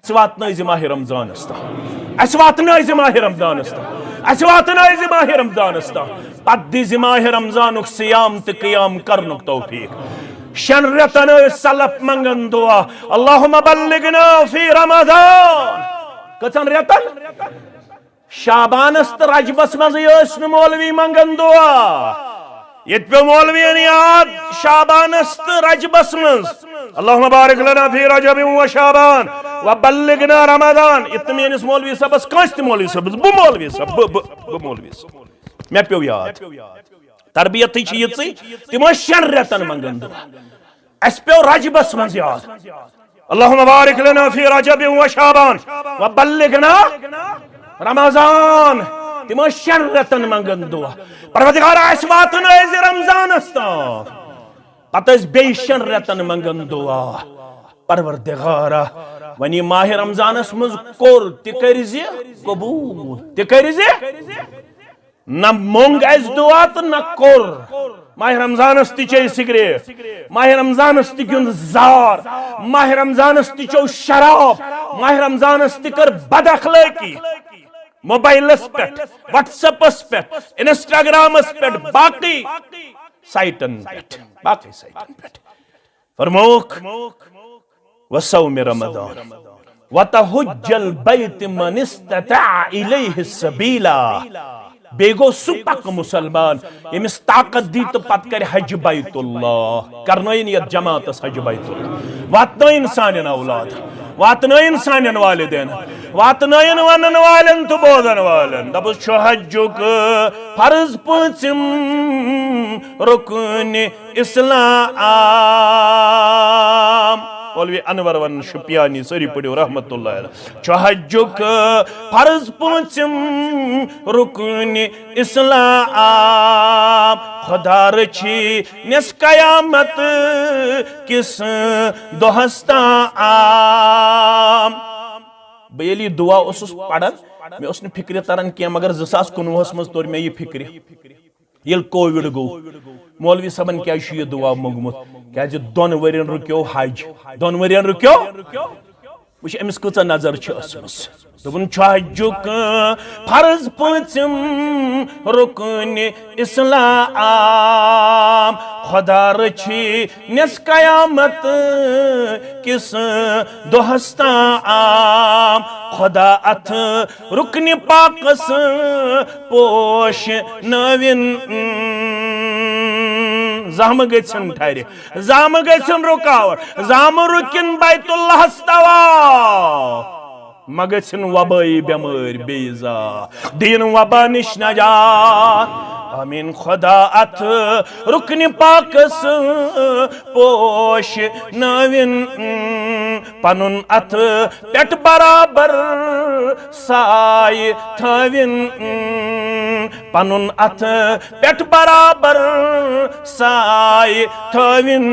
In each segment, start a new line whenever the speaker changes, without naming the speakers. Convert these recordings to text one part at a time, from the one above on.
वातनाय माह रमजानस तस वातनाय माह रमजानस तस वातनाय माह रमजानस पत दिज माह रमजानुक सियाम तो क़ियाम करनुक तौफीक शन रतन सलफ मंगन दुआ अल्लाहुम्मा बल्लिगना फी रमजान कचन रतन शाबानस तो रजबस मज मौलवी मंगन दुआ ये पे मौलवियन याद शाबानस तो रजबस मज अल्लाहुम्मा बारिक लना फी रजब व शाबान व बल्लिगना रमजान इतमेनिस मौलवी सबस कस मौलवी सबस बु मौलवी सब बु मौलवी मे पे याद तरबियत ये तमो शन रतन मंगन दुआ अस पे रजबस मज याद अल्लाहुम्मा बारिक लना फी रजब व शाबान व बल्लिगना रमजान तमो शन रतन मंगन दुआ परवरदिगार अस वातनाय रमजानस पत बे शन रतन मंगन दुआ परवरदिगार वनी माह रमजानस मज कोर तिकरिजे कबूल तिकरिजे न मोंग अस दुआ तो न कोर माह रमजानस चे सिगरेट माह रमजानस गिंद जार माह रमजानस चो शराब माह रमजानस कर बदअखलाकी मोबाइलस पे व्हाट्सएपस पे इंस्टाग्रामस पे बाकी साइटन पे बाकी साइटन पे फरमोक वसौम रमजान वतहुज्जल बैत मन इस्तता इलैहि सबीला बेगो सुपक मुसलमान यमिस ताकत दी तो पत कर हज बैतुल्लाह करनोइन यत जमातस हज बैतुल्लाह वातनोइन सानिन औलाद वातनोइन सानिन वालिदैन वातनोइन वनन वालन तो बोदन वालन दबुस छ हज्जुक फर्ज पुचिम रुकन इस्लाम मौलवी अनवर वन शुपियानी सरी पड़ो रहमतुल्लाह अलैह छ हज्जुक फर्ज पुचिम रुकन इस्लाम खुदा रची निस कयामत किस दोहस्ता आम बेली दुआ उस पढ़न मे उस फिक्र तरन क्या मगर 2019 मज तोर मे ये फिक्र ये कोविड गो मौलवी सबन क्या ये दुआ मंगमुत क्या दोन वरियन रुक्यो हज दोन वरियन रुक्यो वुच अमिस कच नजर दोपन हज्जुक फर्ज पुचिम रुकन इस्लाम खुदा रची निस कयामत किस दोहस्ता आम खुदा अथ रुकन पाकस पोश नविन जाम गन ठहरे जाम गन रुकावट जाम रुकिन बैतुल्लाह तवा मगन वबाई बेमार बेजा दीन वबा निश नजात आमीन खुदा अथ रुकन पाकस पोश नविन पनुन अथ पेट बराबर साय थविन पनुन अथ पेट बराबर साय थविन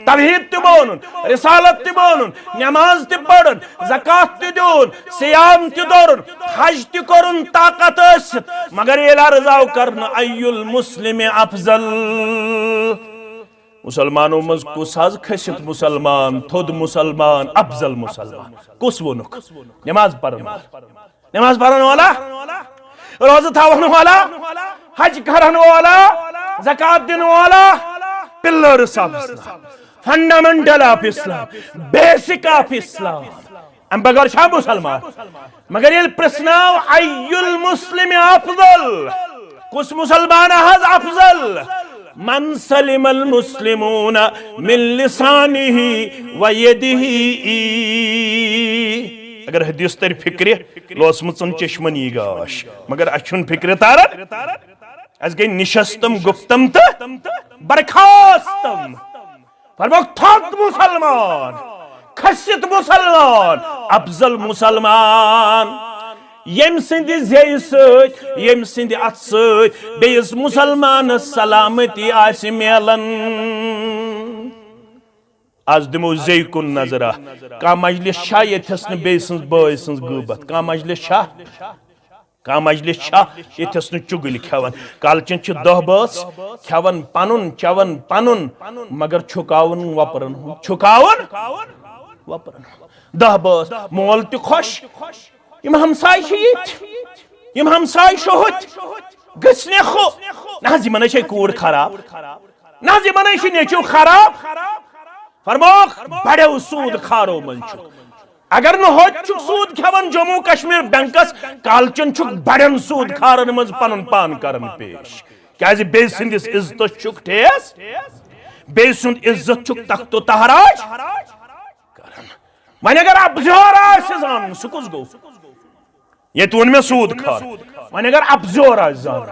तवहीद ते बोनुन रिसालत ते बोनुन नमाज ते पढ़न ज़कात ते दोन सियाम ते दोरुन हज ते करुन ताकत आसित मगर ये अर्ज़ाव करन अय्युल मुस्लिम अफजल मुसलमानों मज कुस हज खसित मुसलमान थोद मुसलमान अफजल मुसलमान कुस वोनुक नमाज पढ़न वाला रोज़ा थावन वाला हज करन वाला ज़कात दिन वाला pillars of Islam fundamental of Islam basic of Islam अम बगैर शाह मुसलमान मगर ये प्रश्न अय्युल मुस्लिम अफजल कुस मुसलमान हज अफजल मन सलिमल मुस्लिमून मिन लिसानिही व यदिही अगर हदीस तर फिक्र लोसमुचन चश्मनी गाश मगर अछुन फिक्र तारन अस गई निशस्तम गुप्तम त बरखास्तम फरमाओ थोत मुसलमान खसित मुसलमान अफजल मुसलमान यम सिंध ज़ेय सत यम सिंध अथ सत बेस मुसलमान सलामती आस मेलन आज दिमो ज़ेय कुन नजरा का मजलिस शाह यथस न बेस बॉय सन्स गूबत का मजलिस शाह यथस न चुगल खेवन कालचन छ 10 बस खेवन पनुन चवन पनुन मगर छुकावन वपरन छुकावन वपरन 10 बस मोल त खुश यम हमसाय यम हमसाय होत गसने खो ना जी मने कूड़ खराब ना जी मने नेचू खराब फरमोख बड़े सूद खारो मन अगर न हो सूद खेवन जम्मू कश्मीर बैंकस कालचन बड़न सूद खारन मज पन पान करन पेश क्या बे सिंदिस इज्जत चुक ठेस बे सुंद इज्जत तख्तो तहराज करन वन अगर अबजोर आन सुकुस गो ये वन मे सूद खार वन अगर अबजोर जान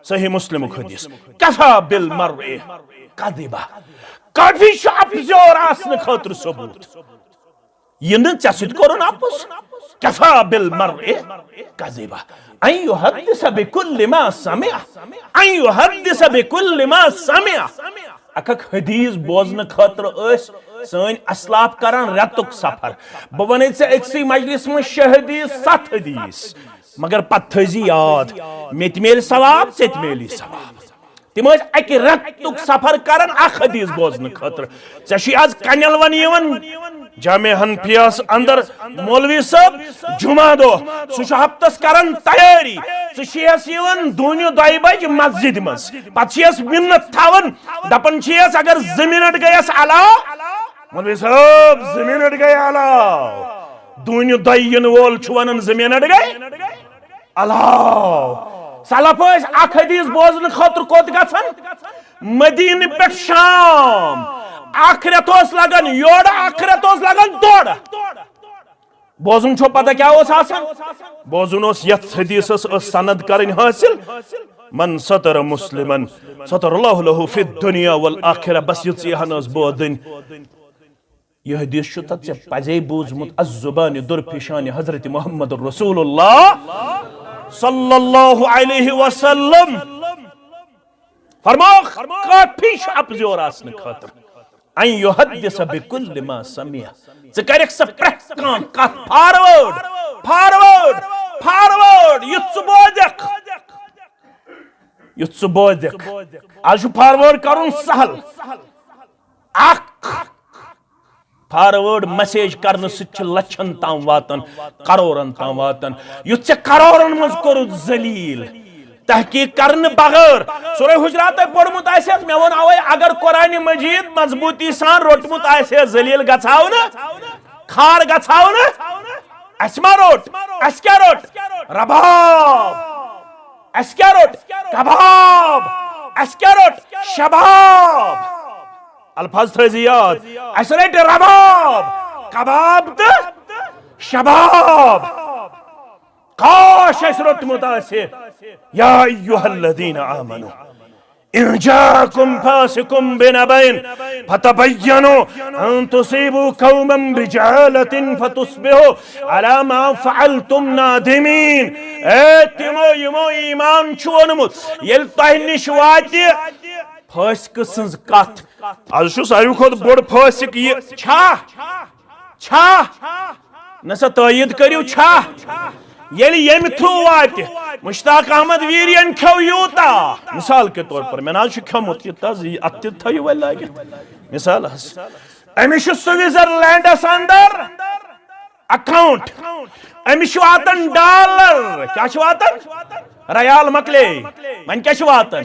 सही मुस्लिम हदीस कफा बिल मर्इ कदिबा काफी अबजोर आसन खतर सबूत ये चे सत कोरुन आपस कफा बिल मर्इ कदिबा अन युहद्दिस बिकुल्लि मा समिअ अन युहद्दिस बिकुल्लि मा समिअ अकक हदीस बोजन खतर सन असलाफ करान रतुक सफर बह वन ऐ अक्सी मजलिस में 6 हदीस 7 हदीस मगर पत थी याद मे मेल सवाब से मेली सवाब तिम अक रतुक सफर करान अख हदीस बोजन खतर ऐ आज कनल वन जामे हनफियास अंदर मौलवी साहब जुमा दो सह हफ्तस करान तैयारी दून 2 बज मस्जिद मज पे मिन्नत थावन दपन अगर 2 मिनट गयस अलाव मौलवी साहब 2 मिनट गए अलाव दून 2 इन वोल वन 2 मिनट गए अलाव सलफ अख हदीस बोजन खतर कोत गन मदीन पे शाम अख रेत लगन योड़ अख रेत लगन तोड़ बोजन छो पता क्या बोजन यथ हदीस सनद करन हासिल मन सतर मुस्लिमन सतरल्लाहु लहु फि दुनिया वल आखिरह बस यहन बोदन यह हदीस तथ पजे बूजमुत अज़्ज़ुबान दुरफिशान हजरत मोहम्मद रसूलुल्लाह सल्लल्लाहु अलैहि वसल्लम फरमाओ काफी अबजोर आसन खतर अन युहद्दिस बिकुल्लि मा समिअ ज करक स प्रकान कत फॉरवर्ड फॉरवर्ड फॉरवर्ड युत्सु बोदक आज फॉरवर्ड करुन सहल अख फॉरवर्ड मैसेज करने सच लक्षन ताम वातन करोड़न ताम वातन युत्से करोड़न मज कोरु जलील तहकीक करने बगैर सूरह हुजरात पढ़मुत मे वन अवे अगर कुरान मजीद मजबूती सान रोटमुत जलील गछावन खार गछावन अस्मा रोट अस क्या रोट रबाब अस क्या रोट कबाब अस क्या रोट शबाब अल्फाज थी याद अस रट रबाब कबाब तो शबाब काश अस रोटमुत या अय्युहल्लज़ीना आमनू इन जाकुम फासिकुम बिनबइन फतबय्यनु अन तुसीबू कौमन बिजहालतिन फतुस्बिहु अला मा फअलतुम नादिमीन ए तिमो यमो ईमान छोनमुत येल तह निश वाति फासिक सन्ज कथ आज छु सारी खोद बोड़ फासिक ये छा नसा तयद करियो छा येम थ्रू वात मुश्ताक अहमद वीरियन खो यूता मिसाल के तौर पर मैं आज खमुत अत थो वह लगित मिसाल अमिश स्विट्जरलैंडस अंदर अकाउंट अमिश वातन डॉलर क्या वातन रयाल मकले वन क्या वातन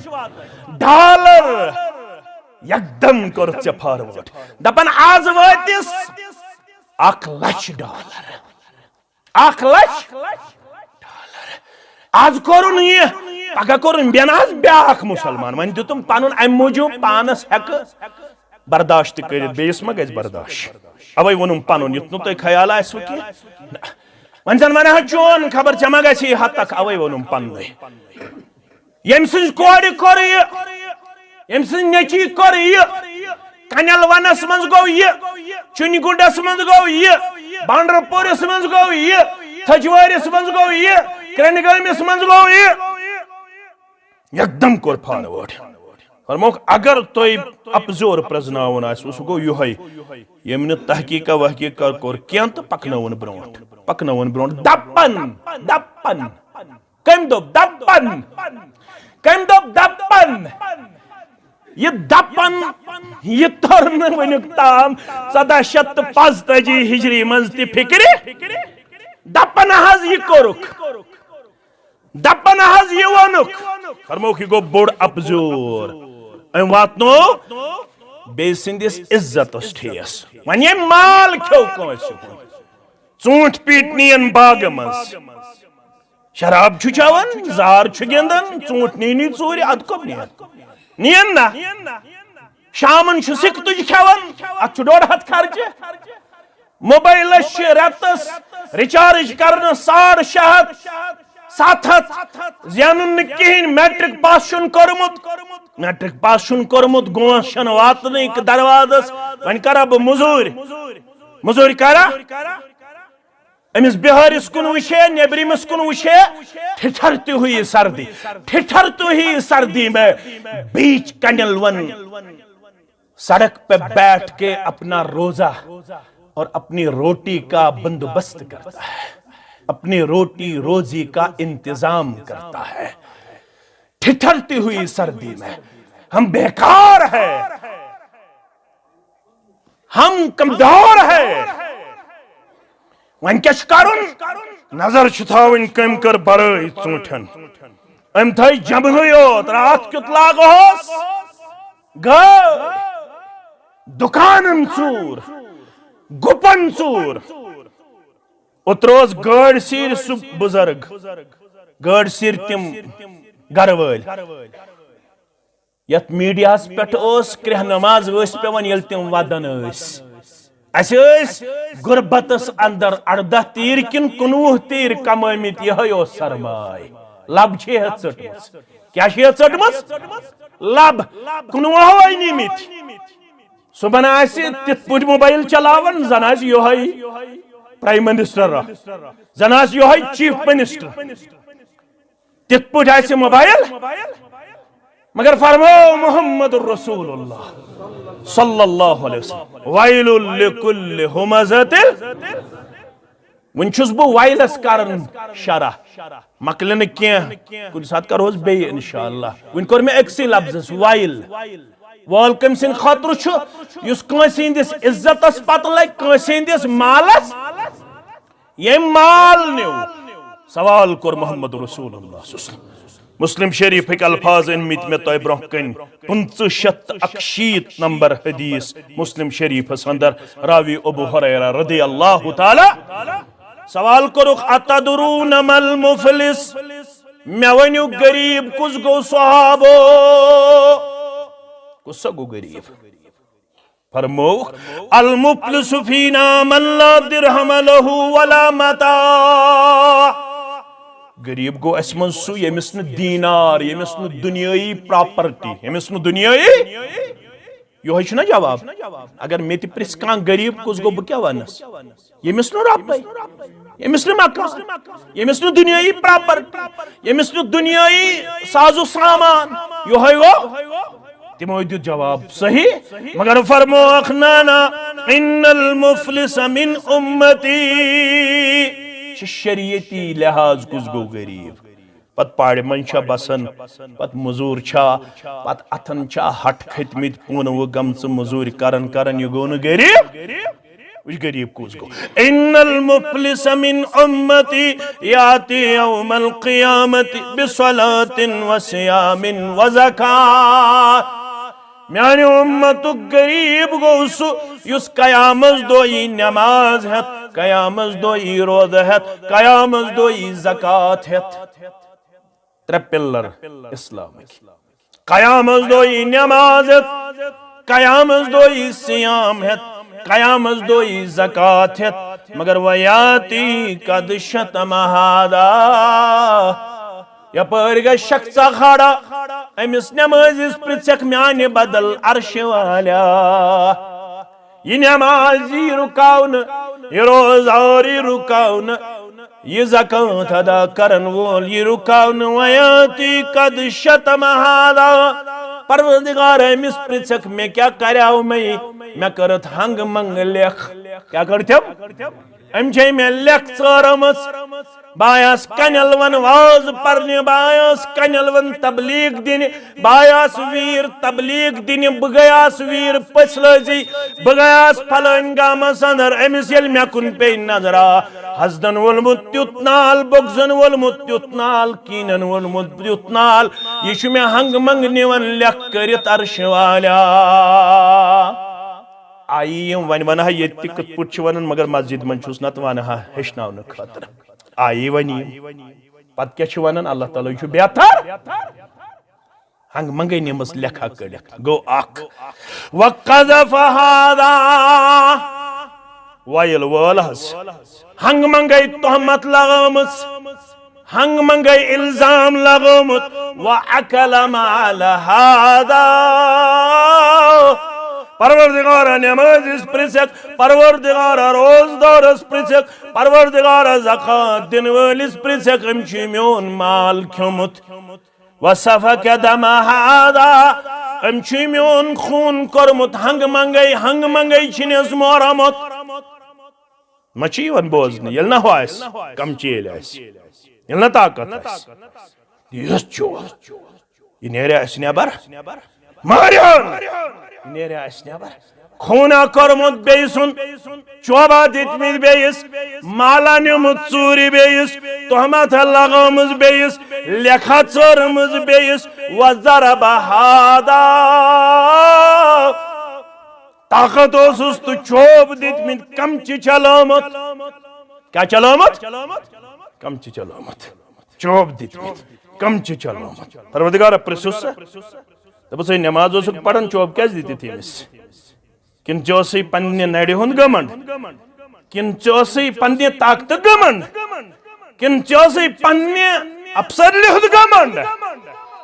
डॉलर एकदम कर फॉरवर्ड दपन आज वातिस $1,00,000 $1,00,000 आज कोरुन ये पगह कोरुन बेनाज ब्याख मुसलमान वन दितुम पनुन अम मूजूब पानस हेक बर्दाश्त कर बेस मा गज बर्दाश्त अवै वनुम पनुन युत नु तय ख्याल आसु कि वन जन वन चोन खबर चमा गसी हद तक अवै वनुम पन्नै यम सिज कोड कर ये यम सिज नेची कर ये कनल वनस मंज गो ये चुनगुंडस मंज गो ये बांडरपुरस मंज गो ये थजवारिस मंज गो ये क्रनगामिस मंज गो ये एकदम कोर फॉरवर्ड फरमोक अगर तोय अपजोर प्रजनावन आस उस गो युहै यमन तहकीक वहकीक कोर केन तो पकनवन ब्रोंट दपन दपन कम दो दपन ये दपन ये तर वनुक ताम 1485 हिजरी मज ति फिक्र दपन हज ये कोरुक दपन हज ये वनुक फरमोक ये गो बोड़ अपजोर अम वातनो बे सिंदिस इज्जत ठेस वन ये माल खो चूंट पीट नियन बाग मज शराब चावन जार गिंदन चूंट नी चूर अद कब नियन ना शामन सिक तुज खान अत 1.5 खर्च मोबाइल रतस रिचार्ज कर 600 700 जान कहें मैट्रिक पास मैट्रिक पास गोशन वातन दरवाजस वन करा बह मजूर करा अमिस बिहारिस कुन वुशे नेबरिमस कुन वुशे ठिठरती हुई सर्दी में बीच कैंडल वन सड़क पे बैठ के अपना रोजा और अपनी रोटी का बंदोबस्त करता है, अपनी रोटी रोजी का इंतजाम करता है। ठिठरती हुई सर्दी में हम बेकार है, हम कमजोर है। वन क्या नजर थावन कम कर बरई चूठन अम थी जमह योत रात क्युत लागोस दुकानन चूर गुपन चूर उतरोस गाड़ सीर सु बुजुर्ग गाड़ सीर तिम घर वल यत मीडिया पे क्रह नमाज पेवन ये तिम वदन गुरबतस अंदर 18 तीर किन 19 तीर कमत यह सरमाय लब चटमस क्या चटमस लब 19 निमित सुबह तिथ पे मोबाइल चलावन जन यह प्राइम मिनिस्टर जन यह चीफ मिनिस्टर तिथ पे मोबाइल मगर फरमो मोहम्मद रसूलुल्लाह सल्लल्लाहु अलैहि वसल्लम वाइलुल लिकुल्लि हुमज़तिल वन छुस बो वाइलस करन शरा मकलन के कुन साथ करोस बे इंशाअल्लाह वन कर में एक्सी लफ्ज़ वाइल वाल कम सिन खतर छु युस कंसिंदिस इज्जतस पत लग कंसिंदिस मालस ये माल न्यू सवाल कर मोहम्मद रसूलुल्लाह मुस्लिम शरीफ एक अल्फाज इनमित में तो ब्रोह कन 561 नंबर हदीस मुस्लिम शरीफ अंदर रावी अबू हुरैरा रदियल्लाहु ताला सवाल करुख अतदरून मल मुफलिस मैं वनु गरीब कुस गो सहाबो कुस गो गरीब फरमो अल मुफलिस फीना मन ला दिरहम लहु वला मता गरीब गो अस मन सु यमिस न दीनार यमिस न दुनियाई प्रॉपर्टी यमिस न दुनियाई यो है ना जवाब अगर मे ति प्रिस कां गरीब कुस गो क्या वनस यमिस न रॉपे यमिस न मकान यमिस न दुनियाई प्रॉपर्टी यमिस न दुनियाई साजो सामान यो है वो तिमो दियो जवाब सही मगर फरमो अखनाना इन्नल मुफलिस मिन उम्मती शरीयती लिहाज कुस गो गरीब पत पाड़ मन बसन पत मजूर पत अथन हट खतमित पून वो गम मजूर करन करन ये गो न गरीब उस गरीब कुस गो इन्नल मुफलिस मिन उम्मती याती यौमल क़ियामति बिस्सलातिन व सियामिन व ज़कात म्याने उम्मतु गरीब गो युस कयामत दोई नमाज है कयामत दोई रोज़ा है कयामत दोई ज़कात है त्रे पिल्लर इस्लाम कयामत दोई नमाज है कयामत दोई सियाम है कयामत दोई ज़कात है मगर वयाती कद शतमहादा यपर ग शख्स खड़ा अमिस नमाजिस पृछक म्याने बदल अर्श वाला ये नमाजी रुकाउन ये रोज़ारी रुकाउन ये ज़कात अदा करन वोल ये रुकाउन वयाती कद शतमहादा परवरदिगार अमिस पृछक मैं क्या कराऊ मैं करत हंग मंग लेख क्या करते अम छे मैं लेख चरमस बायास कनलवन वाज परने बायास कनलवन तबलीग दिन बायास वीर तबलीग दिन बगयास वीर पसलजी बगयास फलन गामस अंदर अमिस यल मेकुन पे नजरा हसदन वोलमुत त्युतनाल बगजन वोलमुत त्युतनाल कीनन वोलमुत त्युतनाल यह मे हंग मंग निवन लेख करित अर्श वाला आई वन वन ये कत पुट वन मगर मस्जिद मन नत वन हेचन खतर आई वन पत क्या वन अल्लाह ताला बेहतर हंग मंगे निमस लेखा कड़ित गो वक़ज़फ़ हादा वायल वोल हंग मंगे तोहमत लगामस हंग मंगे इल्जाम लगामुत व अकल माल हादा परवरदिगार नमाज प्रिसक परवरदिगार रोजदार प्रिसक परवरदिगार ज़कात दिन वलिस प्रिसक अमची म्योन माल खमुत वसफक दम हादा अमची म्योन खून करमुत हंग मंगई छिनस मोरमुत मची वन बोजन यल न होस कम चेल यल न ताकत यस चो ये नेरे नेबर मारियन नेरे नेबर खूना करमुत बेसुन चोबा दितमित बेस माला निमुत चूरी बेस तोहमत लगामुज बेस लेखा चोरमुज बेस वज़रब हादा ताकत ओसुस तो चोब दितमित कमची चलामत क्या चलामत कमची चलामत चोब दितमित कमची चलामत परवरदिगार प्रिसुस दबस नमाज ओसुक पढ़न चोब क्या दिति थीमिस किन चोसई पन्ने नड़े हुंद गमंड किन चोसई पन्ने ताकत गमंड किन चोसई पन्ने अफसर लिहुद गमंड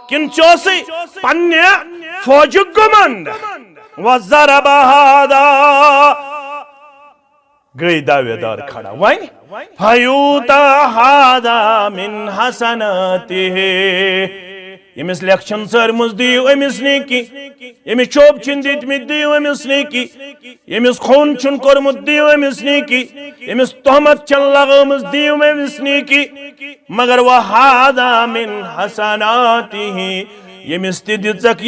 किन चोसई पन्ने फौज गमंड वज़रब हादा गई दावेदार खड़ा वही फयूता हादा मिन हसनातिही यमिस लेक्शन सरमुज दियो अमिस नेकी यमिस चोब छिन दितमित दियो अमिस नेकी यमिस खून छुन करमुत दियो अमिस नेकी यमिस तोहमत चन लगामुस दियो अमिस नेकी मगर वह हादा मिन हसनातिही यमिस तिदिजक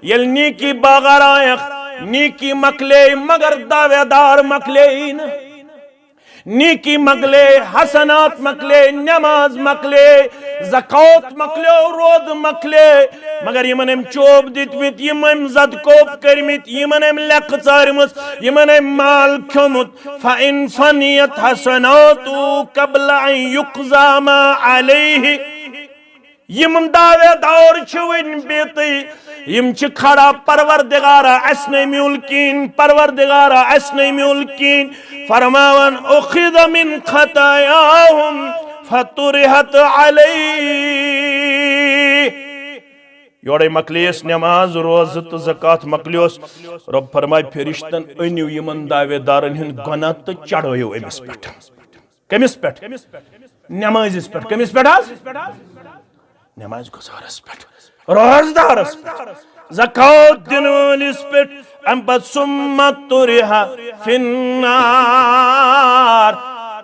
यल नेकी बागर आयक नेकी मकले मगर दावेदार मकले न नीकी मकले हसनात मकले नमाज मकले ज़कात मकले रोद मकले मगर यमन चोब दितमित यमन ज़दकोब करमित यमन लेख चारमुत यमन माल खमुत फ़इन फ़नियत हसनातु क़ब्ल अन युक़ज़ा मा अलैहि यम दावेदार छुन बेती यम छ खड़ा परवरदिगारा असने मुल्कीन परवरदिगारा असने मुल्कीन फरमावन उखिद मिन खतायाहुम फतुरिहत अलैहि योड़े मकलियस नमाज रोज़ तो ज़कात मकलियोस रब फरमाय फरिश्तन अनियो यमन दावेदारन हिंद गुनाह तो चढ़ायो अमिस पेठ कमिस पेठ नमाजिस पेठ कमिस पेठ नमाज गुजारस पेठ रोजदारस पेठ ज़कात दिन वालिस पेठ अम पत सुम्मा तुरिहा फिन्नार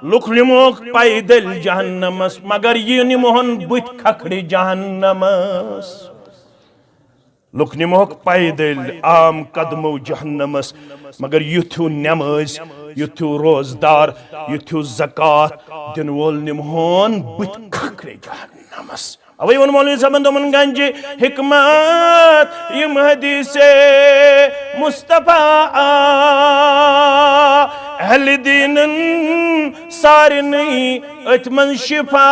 लुक निमोख पैदल जहन्नमस मगर ये निमोहन बुत खखड़ी जहन्नमस लुक निमोख पैदल आम कदमो जहन्नमस मगर युथु नमाज युथु रोजदार युथु ज़कात दिन वोल निमोहन बुत खखड़ी जहन्नमस अवै वन मौलवी साहब दोमन गंजे हिकमत यम हदीसे मुस्तफा अहल दीनन सारनी अतमन शिफा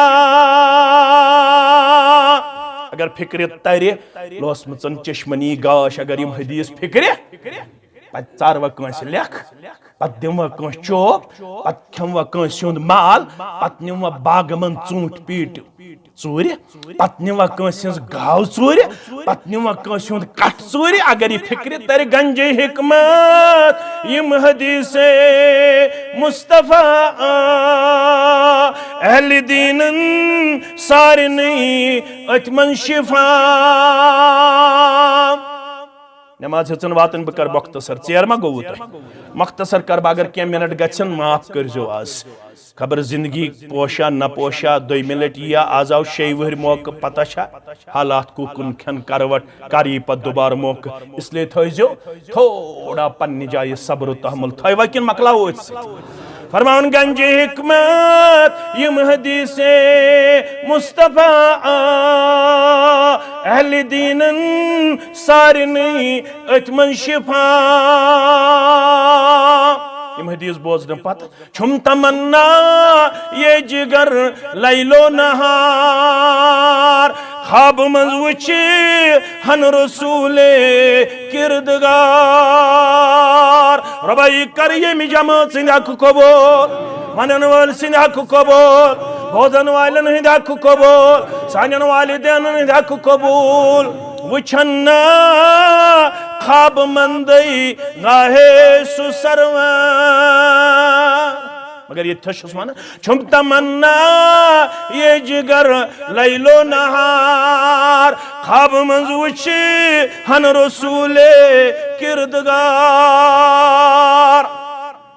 अगर फिक्र तरे लोस मचन चश्मनी गाश अगर यम हदीस फिक्र पत चारवा कंस लेख पत दिमवा कंस चोब पत खमवा कंस हुंद माल पत निमवा बागमन चूंट पीट चूर पत निमवा कंस हिंज गाव चूर पत निमवा कंस हुंद कट चूर अगर ये फिक्र तर गंजे हिकमत यम हदीसे मुस्तफा अहल दीनन सारनी अतमन शिफा नमाज हेचन वातन बह कर मुख्तसर चेर मा गो मुख्तसर कर अगर क्या मिनट गन माफ कर आज खबर जिंदगी पोशा न पोशा दोम लट या आज आव 6 वहर मौका पता हालात कुन खन करवट कर पे दोबार मौका इसलिए थो थोड़ा पन्ने जाए सब्र तहमुल थवा कि मकलाओ फरमान गंज हिकमत यम हदीसे मुस्तफा अहल दीनन सारनी अतमन शिफा यम हदीस बोजन पत छुम तमन्ना ये जिगर लैलो नहार ख्वाब मज वुच हन रसूले किरदगार रबाई कर यम जमात सिंध हक कबूल मनन वाल सिंध हक कबूल बोजन वालन हिंद हक कबूल सानन वालिदैन हिंद हक कबूल वुछन ख्वाब मंदई गाहे सुसरवा मगर ये थश माना छुम तमन्ना ये जिगर लैलो नहार ख्वाब मंज वुच हन रसूले किरदगार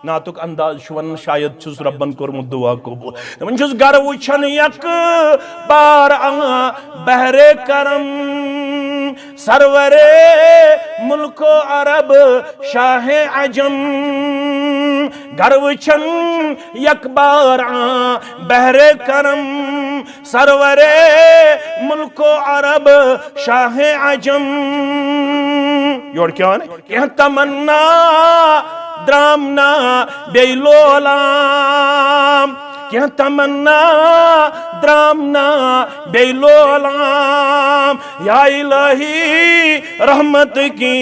नातुक अंदाज वन शायद छुस रब्बन कोरमुत दुआ कबूल दमन छुस गर वुछन यक बार बहरे करम सरवरे मुल्को अरब शाह अजम गर वुछन यक बार बहरे करम सरवरे मुल्को अरब शाह अजम योर क्या है तमन्ना द्रामना बेलोलाम क्या तमन्ना द्रामना बेलोलाम या इलाही रहमत की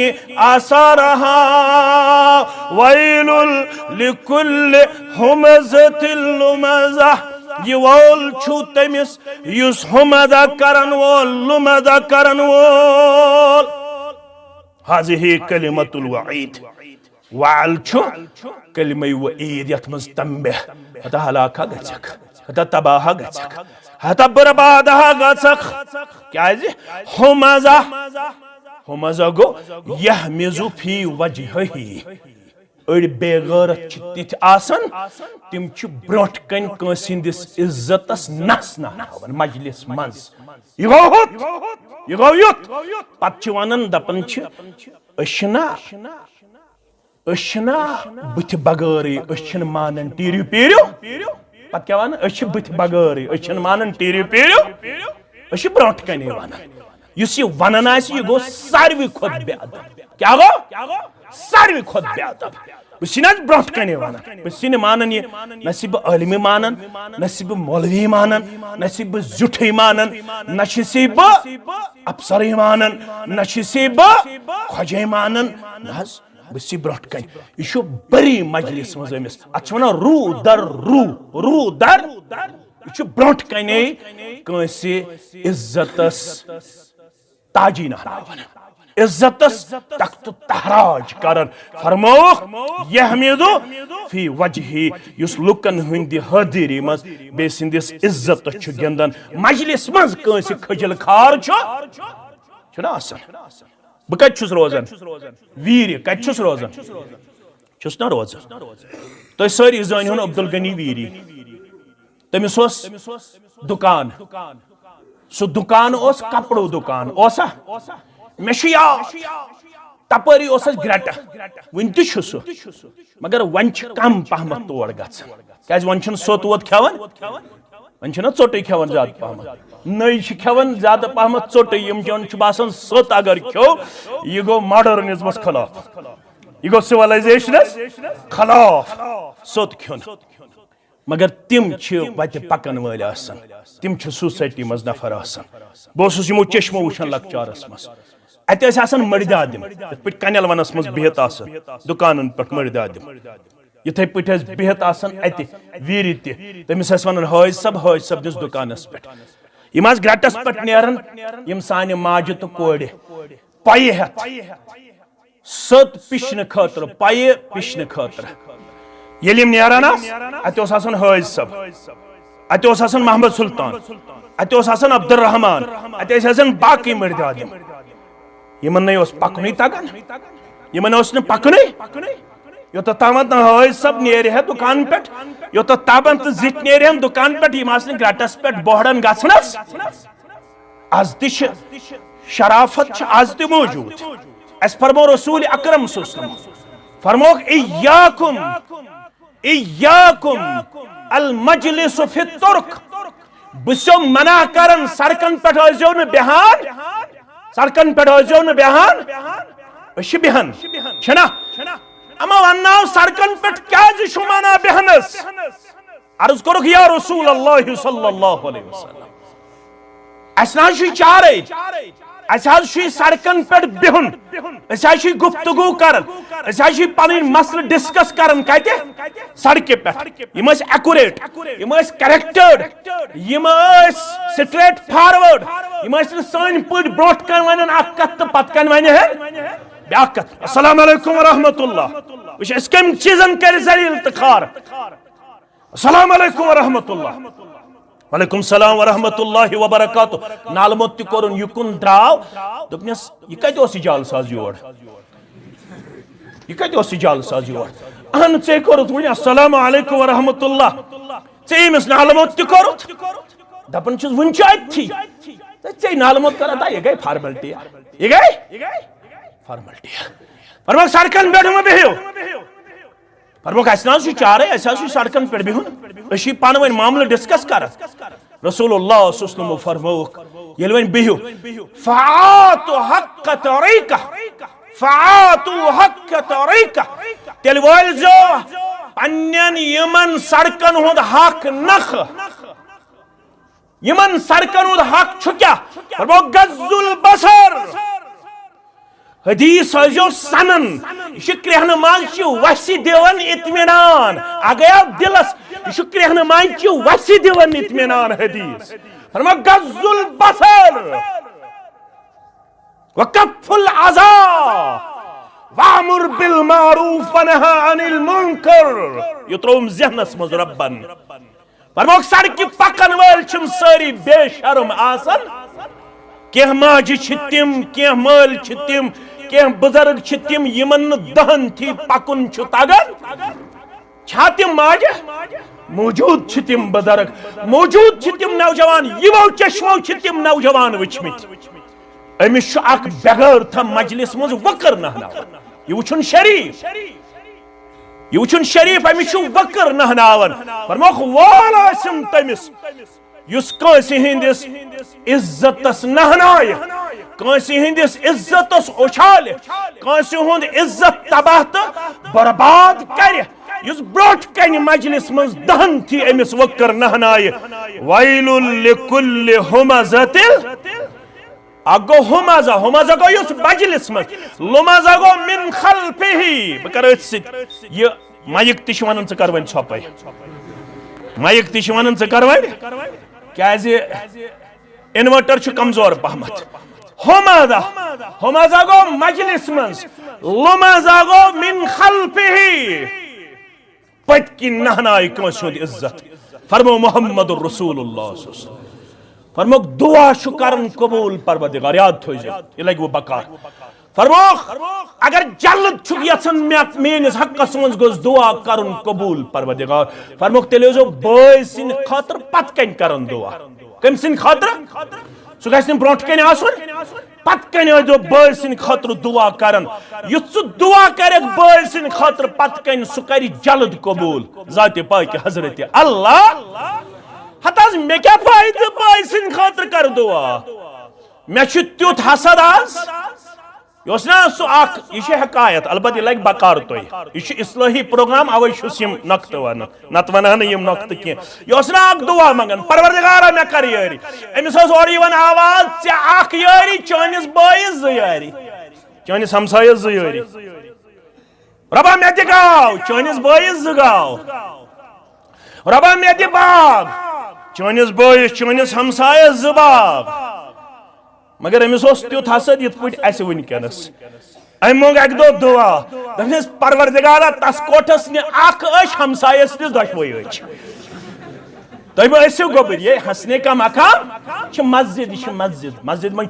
आसा रहा वैलुल लिकुल्ल हुमज़तिल लुमज़ा ये वोल छु तमिस युस हुमज़ा करन वोल लुमज़ा करन वोल हाज़िही कलिमतुल वईद वाल कलिमे वईद यथ मज तंबे हता हलाका गछक हता तबाह गछक हता बर्बाद गछक क्या है हुमज़ा गो यहमिज़ु फी वजहिही अड़ बेगैरत तिथ आसन तिम ब्रोट कन कंसिंदिस इज्जतस नस नावन मजलिस मज यह गो युत पत वनन दपन अशना बुथ बगैरी अशन मानन टीरियो पीरियो पत क्या वन अश बुथ बगैरी अशन मानन टीरियो पीरियो अश ब्रोट कन वन युस यह वनन आसि यह गो सारवी खोत बेअदब क्या गो सारवी खोत बेअदब बह ब्रोट कन वन बह मानन ये नसी बह आलिम मानन नसी बह मौलवी मानन नसी बह जुठ मानन नसी बह अफसर मानन नसी बह खोजे मानन बह ब्रोट कन यह बरी मजलिस मज अमिस अत वन रू दर यह ब्रोट कन कंसे इज्जतस ताजी नहरावन इज्जतस तख्त तहराज करन फरमो यहमिदु फी वजही युस लुकन हुंदी हदरी मज बे सिंदिस इज्जत छु गिंदन मजलिस मज कंसे खजल खार छु ना आसन बह कत छुस रोजन वीर कत छुस रोजन छुस ना रोजन तो सारी जान अब्दुल गनी वीरी तमिस दुकान सो दुकान ओस कपड़ो दुकान ओसा मे तपरी ग्रट वन तह मगर वन कम पहमत तोड़ क्या वन सोत वोत खेवान वन चोट खेवान ज्यादा पहमत नई खेवान ज्यादा पहमत चोट यम बासान सोत अगर खो यह गो मॉडर्निज्मस खिलाफ यह गो सिविलाइजेशन खिलाफ सोत खोन मगर तिम वत पकन वाल तिम सोसाइटी मज नफर बह यमो चश्मो वुचान लकचारस मज अत मर्दादिम पे कनल वनस मज बिहत दुकान पे मर्दादिम इथे पे बिहत अत वीर तमिस वन हाज सब दिस दुकानस पे यम ग्रटस पे नेरन यम सान माज तो कोड़ पय हेत सत पिशन खतर पय पिशन खतर ये नेरान अत हाज सब अत मोहम्मद सुल्तान अत अब्दुल रहमान अत बाकी मर्दादिम यमन नहीं उस पकने तगन यमन उस ने पकने यो तो तामत न होय सब नेरे है दुकान पे यो तो ताबन तो जित नेरे हम दुकान पे यमासने ग्राटस पे बोहड़न गसनस आज तिश शराफत आज ते मौजूद अस फरमो रसूल अकरम सल्लल्लाहु अलैहि वसल्लम फरमो इय्याकुम अल मजलिस फि तुर्क बुसो मना करन सड़कन पे होजो न बेहान सड़कन पे होजो न बेहान अश बेहान छना अमा वन्ना सड़कन पे क्या जुमाना बेहनस अर्ज करो या रसूल अल्लाह सल्लल्लाहु अलैहि वसल्लम असना चारे सड़कन पे बिहुन गुफ्तगू कर पन मसल डिस्कस कर सड़क पे एक्यूरेट करेक्टेड स्ट्रेट फॉरवर्ड सन पे ब्रो कन वन कत तो पत कन वन ब्या कत अस्सलाम वालेकुम व रहमतुल्लाह वश कम चीजन कर जलील तो खार अस्सलाम वालेकुम व रहमतुल्लाह वालेकुम सलाम व रहमतुल्लाहि व बरकातुहू नालमत त कोरुन युकुन द्राव दोपनस ये कत ओस जाल साज योर ये कत ओस जाल साज योर अहन से कोरुत वन अस्सलाम वालेकुम व रहमतुल्लाह से मिस नालमत त कोरुत दपन छ वन चात थी से नालमत करा ता ये गई फॉर्मेलिटी ये गई फॉर्मेलिटी पर वो सड़कन बैठ में बेहियो पर वो कहना चारे ऐसा सड़कन पे बिहुन अशी पान वन मामले डिस्कस कर रसूलुल्लाह सल्लल्लाहु अलैहि फरमौक येल वन बिहु फातु हक तरीका फातु हक तरीका तेल वल जो पन्नन यमन सड़कन हुंद हक नख यमन सड़कन हुंद हक छु क्या पर वो गजुल बसर हदीस जो सनन शुक्र माज वसी दिवन इत्मीनान अगया दिलस शुक्र माज वसी दिवन इत्मीनान हदीस फरमा गजुल बसर वकफुल अज़ा वामुर बिल मारूफ वनहा अनिल मुनकर युत्रोम ज़हनस मज रब्बन फरमा सड़क पकन वल छम सारी बेशर्म आसन केह माज छितिम केह माल छितिम केह बुजुर्ग छितिम यमन दहन थी पकुन छु तगन छातिम माज मौजूद छितिम बुजुर्ग मौजूद छितिम नौजवान यमो चश्मो छितिम नौजवान वचमित अमिस अक बेगर था मजलिस मज वकर नहना ये वुचुन शरीफ अमिस वकर नहनावन फरमोख वाला सिम तमिस युस कांसी हिंदिस इज्जतस नहनाय कांसी हिंदिस इज्जतस उछाल कांसी हुंद इज्जत तबाह तो बर्बाद कर युस ब्रोट कन मजलिस मज दहन थी अमिस वकर नहनाय वैलुल लिकुल्लि हुमज़तिल अगो हुमज़ा गो युस मजलिस मज लुमज़ा गो मिन खल्फिही बकर ये माइक तिश वनन च कर वन छपय माइक तिश वनन च कर वन क्या इन्वर्टर छु कमजोर पहमत हुमज़ा गो मजलिस मज लुमज़ा गो मिन खल्फिही पत की नहनाय कंस हुंद इज्जत फरमो मुहम्मदुर रसूलुल्लाह सल्लल्लाहु फरमो दुआ छु करन कबूल परवरदिगार याद थो ये लग वो बकार फरमो अगर जल्द छु यसन मेनिस हक्कस मज गोस दुआ करन कबूल परवरदिगार फरमो तेले जो बॉय सिन खातर पत कन करन दुआ कम सिन खातर सु गसन ब्रोट कन आसन पत कन जो बॉय सिन खातर दुआ करन युस दुआ करक बॉय सिन खातर पत कन सु करी जल्द कबूल जाते पाक हजरत अल्लाह हताज मे क्या फायदे बॉय सिन खातर कर दुआ मे छु त्युत हसद आज योस ना सु अख ये हकायत अलबत लग बकार तो ये इस्लाही प्रोग्राम अवै छुम नक्त वन नत वना न यम नक्त के योस ना अख दुआ मंगन परवरदिगार मे कर यारी अमिस और यवन आवाज से अख यारी चोनिस बॉयज यारी चोनिस हमसाय यारी रबा मे दिगाव चोनिस बॉयज गाव रबा मे दि बाग चोनिस बॉयज चोनिस हमसाय बाग मगर अमिस त्युत हसद यथ पे अस वनकस अम मोग अक दो दुआ दस परवरदिगारा तस कोठस ने अख हमसायस निस दशवई तब ऐसे गोबर ये हंसने का मकाम मस्जिद मस्जिद मस्जिद मन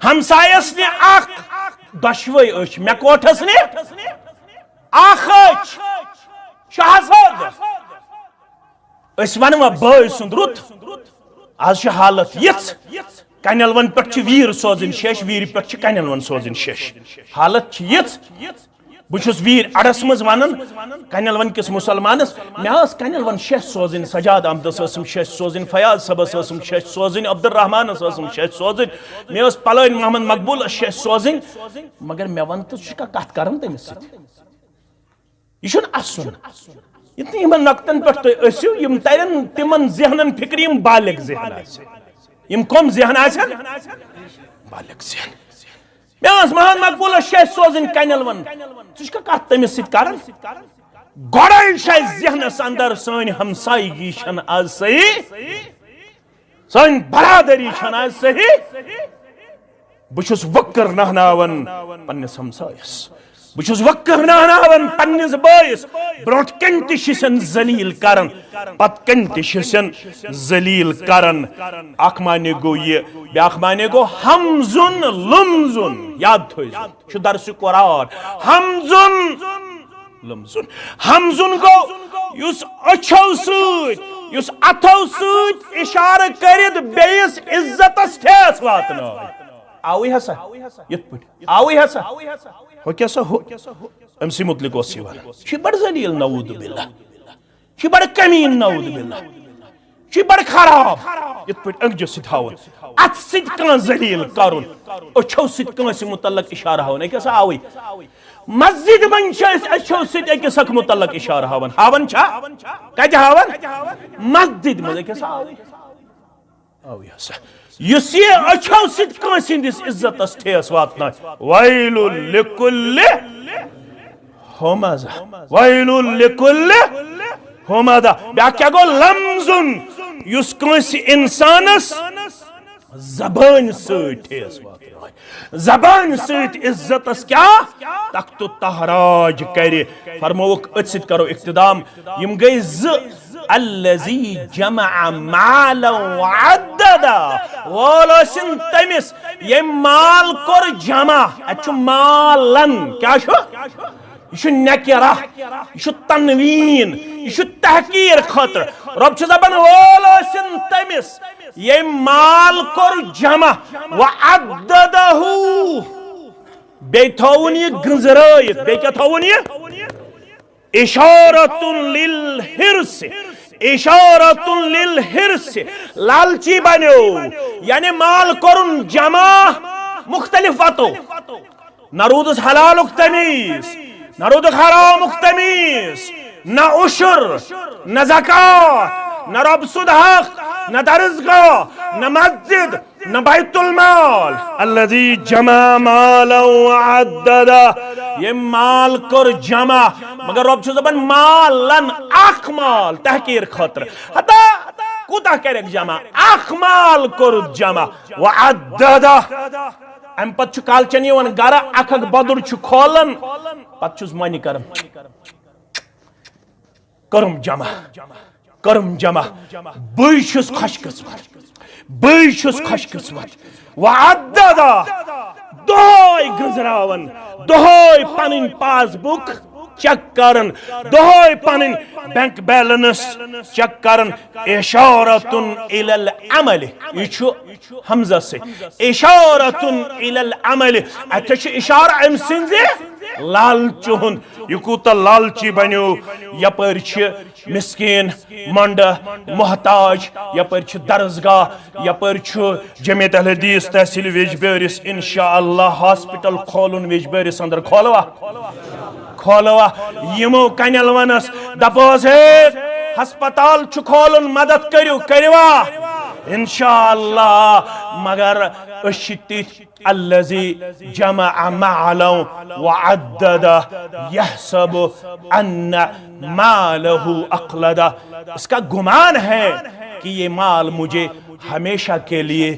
हमसायस ने दशवे मे कोठस ने वन बय सुंद रुत आज हालत कनलवन पे वीर सोजन शेष वीर पे कनलवन सोजन शेष हालत बहुस वीर अड़स मज वन कनलवन किस मुसलमानस मे कनलवन शेष सोजन सजाद अहमदस शेष सोजन फयाज सबस शेष सोजन अब्दुलरहमान शेष सोजन मे पलन मोहम्मद मकबूल शेष सोजन मगर मे वन तो कत कर तमिस यह असन इन नक्तन पे तरन तिमन जहनन फिक्र बालिग जहन कम जहन बालिग जहन मे मोहम्मद मकबूल शेष सोजन कनलवन कत तमिस कर गोड़े जहनस अंदर सन हमसायगी आज सही सन बरादरी आज सही बहुस वक्र नहनावन पन्निस हमसायस बहुस वक्र नहनावन पन्निस बयस ब्रोट कन तन जलील करन पत कन तन जलील करन अख माने गो ये ब्याख माने गो हमजुन लुमजुन याद थो दर्स कुरान हमजुन लुमजुन हमजुन गो युस अच्छो सूत युस अथो सूत इशारा करित बेस इज्जतस ठेस वातनो आवी हसा यत पट आवी हसा हो क्या सा हो एमसी मुतलिक ओसी वाला शी बड़ जलील नऊद बिल्लाह शी बड़ कमीन नऊद बिल्लाह शी बड़ खराब यत पट अंग जस थावन अत सित कान जलील करुन अच्छो सित कान मुतल्लक इशारा हो ने क्या सा आवी मस्जिद मन अच्छो सित एक सक मुतल्लक इशारा हवन हावन छा कज हावन मस्जिद में क्या सा आवी आवी हसा युस ये अच्छो सित कांसिंदिस इज्जतस ठेस वातना वैलुल लिकुल्लि हुमजा वैलुल लिकुल्लि हुमजा ब्या क्या गो लमजुन युस कांसि इंसानस जबान सत ठेस वातना जबान सत इज्जतस क्या तख्त तहराज करे फरमोक अत सित करो इक्तिदाम यम गई अल्लज़ी जमअ माला वअद्ददा वोलसिन तमिस ये माल कोर जमा अच्छु मालन क्या छो यह नकिरा यह तनवीन यह तहकीर खतर रब छ दपन वोलसिन तमिस ये माल कोर जमा वअद्ददहु बे थौन ये गंजरायत बे क्या थौन ये इशारतुन लिल हिर्स इशारतुन लिल हिर्स लालची बनो यानी माल करुन जमा मुख्तलिफ वातो नरूदस हलाल तमीज नरूद हराम तमीज न उशर न ज़कात न रब्सुद हक न दर्जगाह न मस्जिद न बैतुल माल अल्लज़ी जमा माला वअद्ददा ये माल कर जमा मगर रब छ दपन मालन अख माल तहकीर खतर हता कुता करे जमा अख माल कर जमा वअद्ददा अम पत छु कालचन यवन गर अख बदुर छु खोलन पत छुस मनि करम करम जमा बयशुस खुशकिस्मत वअद्ददा दोय गंजरावन दोय पनिन पासबुक चेक करन दोय पनिन बैंक बैलेंस चेक करन इशारतुन इलल अमल यछु हमजा से इशारतुन इलल अमल अतश इशारा अम सिंजे लालचुन युकुत लालची बन्यो यपर छ मिस्कीन मंड मोहताज यपर छ दर्जगाह यपर छ जमियत अहले हदीस तहसील वेजबेरिस इंशाअल्लाह हॉस्पिटल खोलुन वेजबेरिस अंदर खोलवा यमो कनलवनस दपोस है अस्पताल छु खोलुन मदद करवा इंशाअल्लाह मगर अशिति अल्लज़ी जमअ माला वअद्ददा यहसबु अन्न मालहु अक़लदा इसका गुमान है कि ये माल मुझे हमेशा के लिए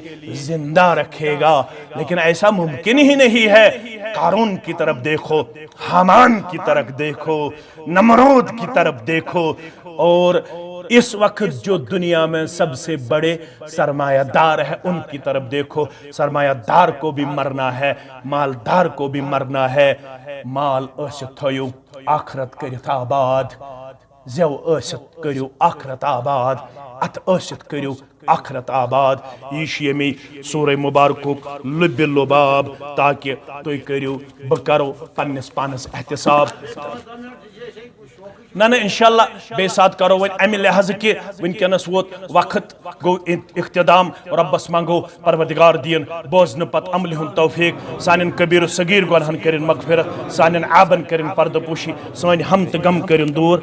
जिंदा रखेगा लेकिन ऐसा मुमकिन ही नहीं है। कारून की तरफ देखो, हामान की तरफ देखो, नमरूद की तरफ देखो और इस वक्त जो दुनिया में सबसे बड़े सरमायादार है उनकी तरफ देखो। सरमायादार को भी मरना है, मालदार को भी मरना है। माल ٲسِتھ थयो आखरत करित आबाद, जेव ٲسِتھ करियो आखरत आबाद, अत ٲسِتھ करियो आखरत आबाद। ये मे सूरह मुबारकुक लुब लुबाब, ताकि तुम करियो बह करो पन्निस पानस एहतिसाब। ना इंशाल्लाह बे साथ करो वन अमि लिहाज कि वनकनस वोत वक्त गो इख्तिदाम। रब्बस मंगो परवरदिगार दीन बोजन पत अमल हुन तौफीक, सान कबीर सगीर गुनहन करिन मगफिरत, सान आबन करिन पर्दपोशी, सान हम त गम करिन दूर।